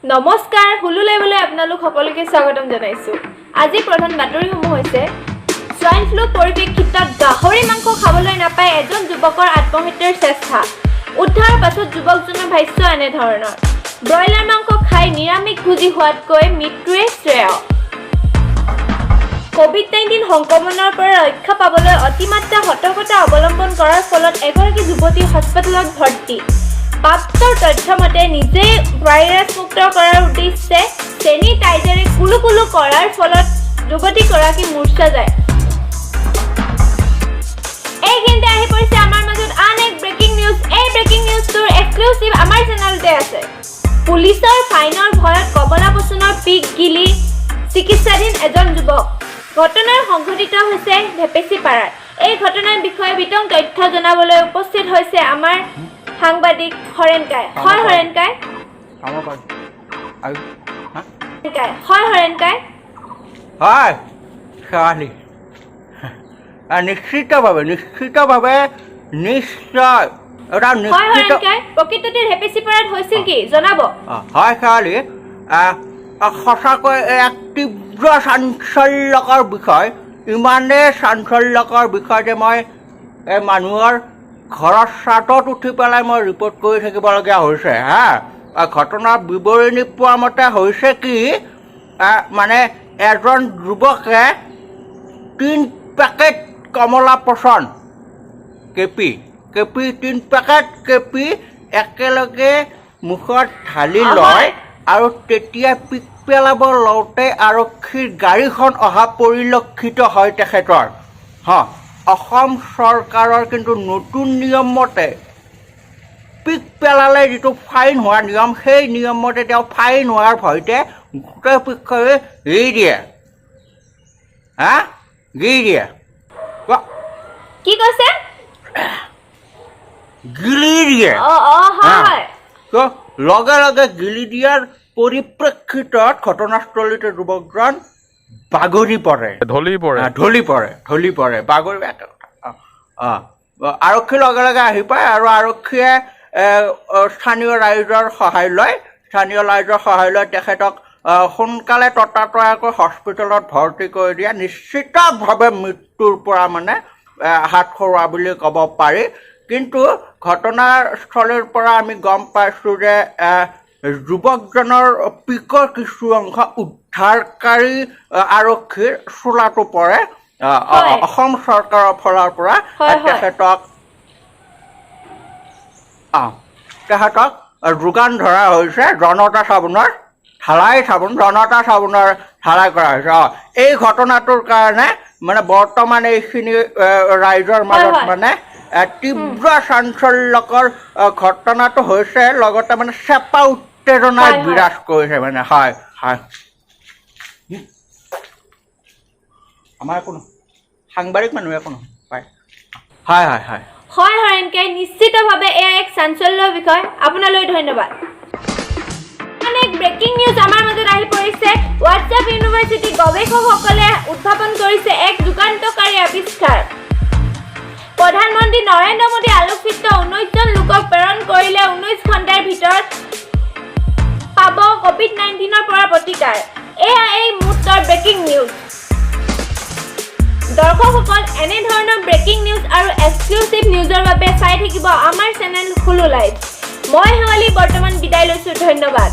নমস্কাৰ হুলু লাইভলৈ আপোনালোক সকলোকে স্বাগতম জনাইছো। আজি প্ৰধান বাতৰিসমূহ হৈছে সোয়াইন ফ্লু পৰিপ্ৰেক্ষিতত গাহৰি মাংস খাবলৈ নাপায় এজন যুৱকৰ আত্মহত্যাৰ চেষ্টা। উদ্ধাৰৰ পাছত যুৱকজনৰ ভাষ্য এনে ধৰণৰ। ব্ৰইলাৰ মাংস খাই নিৰামিষ ভোজী হোৱাতকৈ মৃত্যুৱে শ্ৰেয়। কোভিড-19 সংক্ৰমণৰ পৰা ৰক্ষা পাবলৈ অতিমাত্ৰা সতৰ্কতা অৱলম্বন কৰাৰ ফলত এগৰাকী যুৱতী হাস্পতালত ভৰ্তি। প্ৰাপ্ত তথ্য মতে নিজে ভাইৰাছ মুক্ত কৰাৰ উদ্দেশ্যে চেনিটাইজাৰে কুলুকুলু কৰাৰ ফলত যুৱতীগৰাকী মূৰ্ছা যায়। এইখিনিতে আহি পৰিছে আমাৰ মাজত আন এক ব্ৰেকিং নিউজ। এই ব্ৰেকিং নিউজটোৰ এক্সক্লুচিভ আমাৰ চেনেলতে আছে। পুলিচৰ ফাইনৰ ভয়ত কমলা বচনৰ পিক গিলি চিকিৎসাধীন এজন যুৱক। ঘটনাৰ সংঘটিত হৈছে ভেপেচিপাৰাত। এই ঘটনাৰ বিষয়ে বিতং তথ্য জনাবলৈ উপস্থিত হৈছে আমাৰ সাংবাদিক হৰেণকাই। হয় হৰেণকাই। হয় হৰেণকাই। হয় ছোৱালী নিশ্চিতভাৱে নিশ্চয় এটা হয় হৰেণকাই, প্ৰকৃততে ভেপেচিপাৰাত হৈছিল কি জনাব? হয় ছোৱালী, সঁচাকৈ এক তীব্ৰ চাঞ্চল্যকৰ বিষয়। ইমানেই চাঞ্চল্যকৰ বিষয় যে মই এই মানুহৰ ঘৰৰ ছাদত উঠি পেলাই মই ৰিপৰ্ট কৰি থাকিবলগীয়া হৈছে। ঘটনাৰ বিৱৰণী পোৱা মতে হৈছে কি, মানে এজন যুৱকে 3 পেকেট কমলা পচন কেপি 3 পেকেট কেপি একেলগে মুখত ঢালি লয় আৰু তেতিয়া পিক পেলাব লওঁতে আৰক্ষীৰ গাড়ীখন অহা পৰিলক্ষিত হয় তেখেতৰ। অসম চৰকাৰৰ কিন্তু নতুন নিয়ম মতে পিক পেলালে যিটো ফাইন হোৱা নিয়ম, সেই নিয়ম মতে তেওঁ ফাইন হোৱাৰ ভয়তে গোটেই পিকখনে এৰি দিয়ে। কি কৈছে? গিলি দিয়ে। লগে লগে গিলি দিয়াৰ পৰিপ্ৰেক্ষিতত ঘটনাস্থলীতে যুৱকজন বাগৰি পৰে, ঢলি পৰে বাগৰি। আৰক্ষীৰ লগে লগে আহি পায় আৰু আৰক্ষীয়ে স্থানীয় ৰাইজৰ সহায় লয় তেখেতক সোনকালে ততাতয়াকৈ হস্পিটেলত ভৰ্তি কৰি দিয়ে। নিশ্চিতভাৱে মৃত্যুৰ পৰা মানে হাত সৰোৱা বুলি ক'ব পাৰি। কিন্তু ঘটনাস্থলীৰ পৰা আমি গম পাইছোঁ যে যুৱকজনৰ পিকৰ কিছু অংশ উদ্ধাৰকাৰী আৰক্ষীৰ চোলাটো পৰে। অসম চৰকাৰৰ ফালৰ পৰা তেখেতক যোগান ধৰা হৈছে জনতা চাবোনৰ ঢালাই কৰা হৈছে। এই ঘটনাটোৰ কাৰণে মানে বৰ্তমান এইখিনি ৰাইজৰ মাজত মানে তীব্ৰ চাঞ্চল্যকৰ ঘটনাটো হৈছে, লগতে মানে চেপা উত্তেজনাই বিৰাজ কৰিছে মানে। হয় আমাৰ কোনো সাংবাদিক মানুহ কোনো হয় হৰেণকাই, নিশ্চিতভাৱে এয়া এক চাঞ্চল্যৰ বিষয়। আপোনালৈ ধন্যবাদ। এক ব্ৰেকিং নিউজ আমাৰ মাজত আহি পৰিছে। হোৱাটছএপ ইউনিভাৰ্চিটি গৱেষকসকলে উদ্ভাৱন কৰিছে এক যুগান্তকাৰী আৱিষ্কাৰ। প্ৰধানমন্ত্ৰী নৰেন্দ্ৰ মোদী আলোকচিত্ৰ 19 জন লোকক প্ৰেৰণ কৰিলে 19 ঘণ্টাৰ ভিতৰত পাব কোভিড-19ৰ পৰা প্ৰতিকাৰ। এয়া এই মুহূৰ্তৰ ব্ৰেকিং নিউজ। দৰ্শকসকল, এনেধৰণৰ ব্ৰেকিং নিউজ আৰু এক্সক্লুচিভ নিউজৰ বাবে চাই থাকিব আমাৰ চেনেল হুলু লাইভ। মই শেৱালি বৰ্তমান বিদায় লৈছোঁ। ধন্যবাদ।